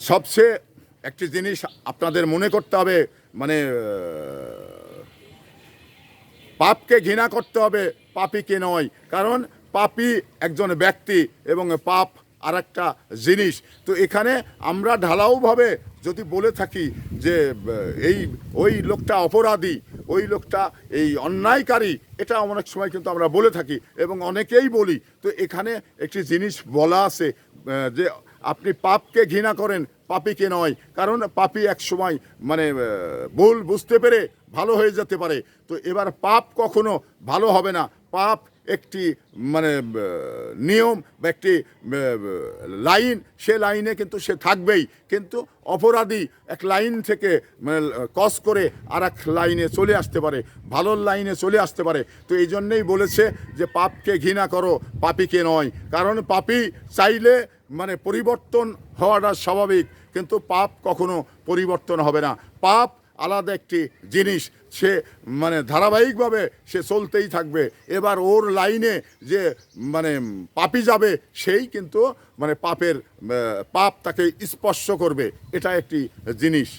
সবচেয়ে একটি জিনিস আপনাদের মনে করতে হবে, মানে পাপকে ঘৃণা করতে হবে, পাপীকে নয়। কারণ পাপী একজন ব্যক্তি এবং পাপ আর একটা জিনিস। তো এখানে আমরা ঢালাওভাবে যদি বলে থাকি যে এই ওই লোকটা অপরাধী, ওই লোকটা এই অন্যায়কারী, এটা অনেক সময় কিন্তু আমরা বলে থাকি এবং অনেকেই বলি। তো এখানে একটি জিনিস বলা আছে যে আপনি পাপকে ঘৃণা করেন, পাপীকে নয়। কারণ পাপী এক সময় মানে ভুল বুঝতে পেরে ভালো হয়ে যেতে পারে। তো এবার পাপ কখনো ভালো হবে না। পাপ একটি মানে নিয়ম বা একটি লাইন, সে লাইনে কিন্তু সে থাকবেই। কিন্তু অপরাধী এক লাইন থেকে মানে ক্রস করে আর এক লাইনে চলে আসতে পারে, ভালোর লাইনে চলে আসতে পারে। তো এই জন্যেই বলেছে যে পাপকে ঘৃণা করো, পাপীকে নয়। কারণ পাপী চাইলে মানে পরিবর্তন হওয়াটা স্বাভাবিক, কিন্তু পাপ কখনো পরিবর্তন হবে না। পাপ আলাদা একটি জিনিস, সে মানে ধারাবাহিকভাবে সে চলতেই থাকবে। এবার ওর লাইনে যে মানে পাপী যাবে, সেই কিন্তু মানে পাপের পাপ তাকে স্পর্শ করবে, এটা একটি জিনিস।